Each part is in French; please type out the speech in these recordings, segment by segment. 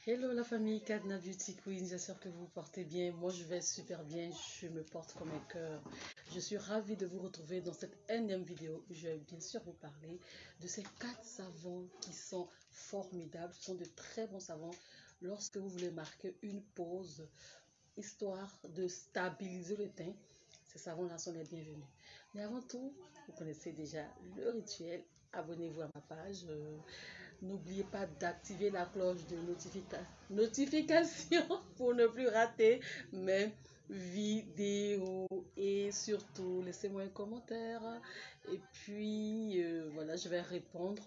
Hello la famille Cadna Beauty Queen, j'espère que vous vous portez bien. Moi je vais super bien, je me porte comme un cœur. Je suis ravie de vous retrouver dans cette énième vidéo. Je vais bien sûr vous parler de ces 4 savons qui sont formidables. Ce sont de très bons savons lorsque vous voulez marquer une pause, histoire de stabiliser le teint. Ces savons-là sont les bienvenus. Mais avant tout, vous connaissez déjà le rituel. Abonnez-vous à ma page. N'oubliez pas d'activer la cloche de notification pour ne plus rater mes vidéos. Et surtout, laissez-moi un commentaire. Et puis, voilà, je vais répondre.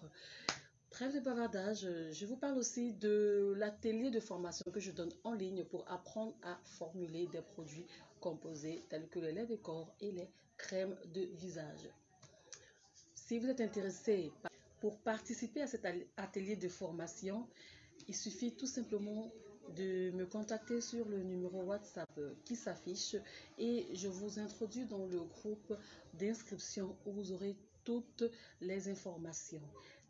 Trêve de bavardage, je vous parle aussi de l'atelier de formation que je donne en ligne pour apprendre à formuler des produits composés tels que le lait de corps et les crèmes de visage. Si vous êtes intéressé pour participer à cet atelier de formation, il suffit tout simplement de me contacter sur le numéro WhatsApp qui s'affiche et je vous introduis dans le groupe d'inscription où vous aurez toutes les informations.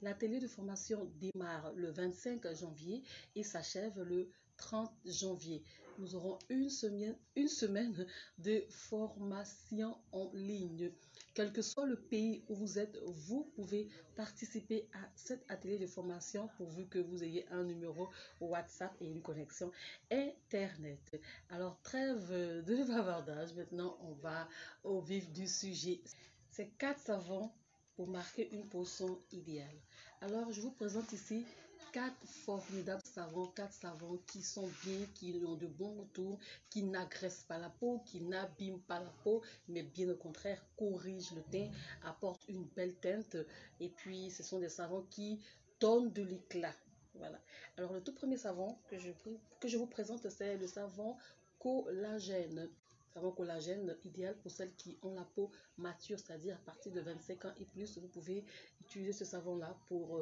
L'atelier de formation démarre le 25 janvier et s'achève le 30 janvier. Nous aurons une semaine de formation en ligne. Quel que soit le pays où vous êtes, vous pouvez participer à cet atelier de formation pourvu que vous ayez un numéro WhatsApp et une connexion Internet. Alors, trêve de bavardage. Maintenant, on va au vif du sujet. Ces 4 savons pour marquer une potion idéale. Alors, je vous présente ici 4 savons qui sont bien, qui ont de bons retours, qui n'agressent pas la peau, qui n'abîment pas la peau, mais bien au contraire, corrigent le teint, apportent une belle teinte. Et puis, ce sont des savons qui donnent de l'éclat. Voilà. Alors, le tout premier savon que je vous présente, c'est le savon collagène. Savon collagène idéal pour celles qui ont la peau mature, c'est-à-dire à partir de 25 ans et plus. Vous pouvez utiliser ce savon-là pour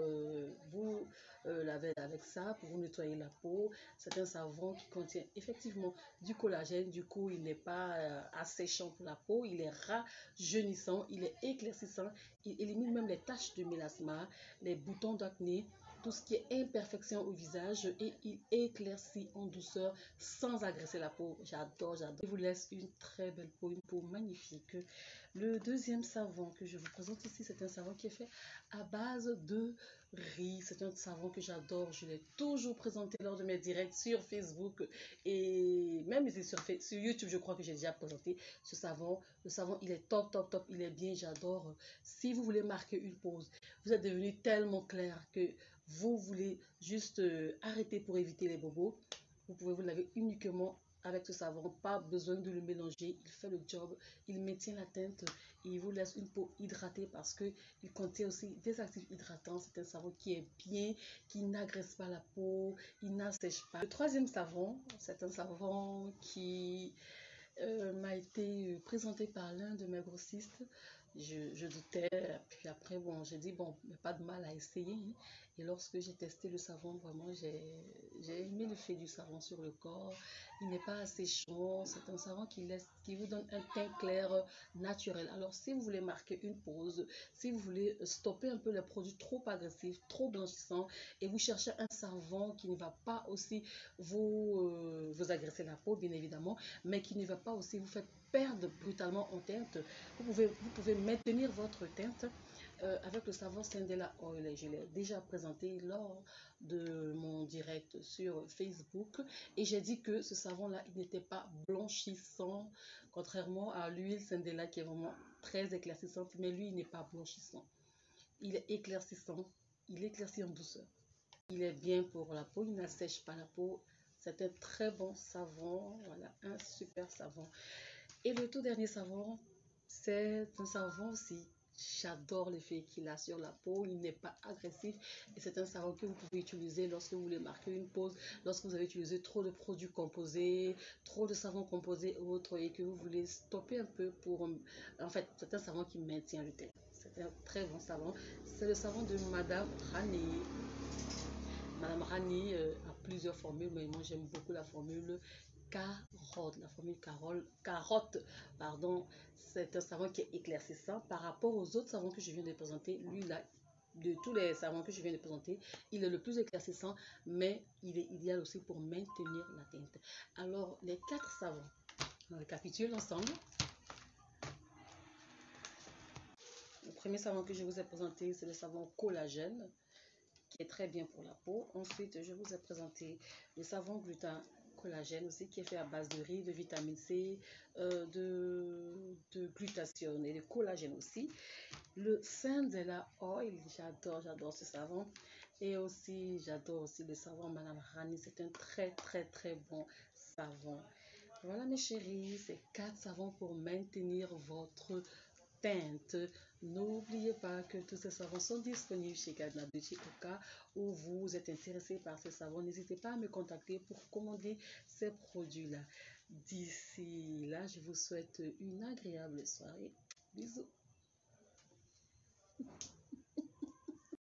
vous laver avec ça, pour vous nettoyer la peau. C'est un savon qui contient effectivement du collagène. Du coup, il n'est pas asséchant pour la peau. Il est rajeunissant, il est éclaircissant. Il élimine même les taches de mélasma, les boutons d'acné, tout ce qui est imperfection au visage et il éclaircit en douceur sans agresser la peau. J'adore, j'adore. Il vous laisse une très belle peau, une peau magnifique. Le deuxième savon que je vous présente ici, c'est un savon qui est fait à base de riz. C'est un savon que j'adore. Je l'ai toujours présenté lors de mes directs sur Facebook et même sur YouTube, je crois que j'ai déjà présenté ce savon. Le savon, il est top, top, top. Il est bien, j'adore. Si vous voulez marquer une pause, vous êtes devenu tellement clair que vous voulez juste arrêter pour éviter les bobos, vous pouvez vous laver uniquement avec ce savon, pas besoin de le mélanger, il fait le job, il maintient la teinte et il vous laisse une peau hydratée parce que il contient aussi des actifs hydratants. C'est un savon qui est bien, qui n'agresse pas la peau, il n'assèche pas. Le troisième savon, c'est un savon qui m'a été présenté par l'un de mes grossistes. Je doutais, puis après, bon, j'ai dit, bon, mais pas de mal à essayer. Hein. Et lorsque j'ai testé le savon, vraiment, j'ai aimé le fait du savon sur le corps. Il n'est pas assez chaud. C'est un savon qui vous donne un teint clair naturel. Alors, si vous voulez marquer une pause, si vous voulez stopper un peu les produits trop agressifs, trop blanchissants, et vous cherchez un savon qui ne va pas aussi vous agresser la peau, bien évidemment, mais qui ne va pas aussi vous faire perdre brutalement en teinte, vous pouvez maintenir votre teinte avec le savon Candela Oil. Je l'ai déjà présenté lors de mon direct sur Facebook et j'ai dit que ce savon-là, il n'était pas blanchissant, contrairement à l'huile Candela qui est vraiment très éclaircissante, mais lui, il n'est pas blanchissant. Il est éclaircissant, il éclaircit en douceur. Il est bien pour la peau, il n'assèche pas la peau. C'est un très bon savon, voilà, un super savon. Et le tout dernier savon, c'est un savon aussi. J'adore l'effet qu'il a sur la peau, il n'est pas agressif et c'est un savon que vous pouvez utiliser lorsque vous voulez marquer une pause, lorsque vous avez utilisé trop de produits composés, trop de savons composés ou autres et que vous voulez stopper un peu pour... En fait, c'est un savon qui maintient le teint. C'est un très bon savon. C'est le savon de Madame Rani. Madame Rani a plusieurs formules, mais moi j'aime beaucoup la formule carotte. La formule carotte, pardon, c'est un savon qui est éclaircissant par rapport aux autres savons que je viens de présenter. Lui là, de tous les savons que je viens de présenter, il est le plus éclaircissant, mais il est idéal aussi pour maintenir la teinte. Alors, les 4 savons, on récapitule ensemble. Le premier savon que je vous ai présenté, c'est le savon collagène, qui est très bien pour la peau. Ensuite, je vous ai présenté le savon collagène aussi, qui est fait à base de riz, de vitamine C, de glutathione et de collagène aussi. Le Candela Oil, j'adore ce savon. Et aussi, j'adore aussi le savon Madame Rani. C'est un très bon savon. Voilà mes chéris, c'est 4 savons pour maintenir votre teinte. N'oubliez pas que tous ces savons sont disponibles chez Gadna Beauty. Au cas où vous êtes intéressé par ces savons, n'hésitez pas à me contacter pour commander ces produits-là. D'ici là, je vous souhaite une agréable soirée. Bisous.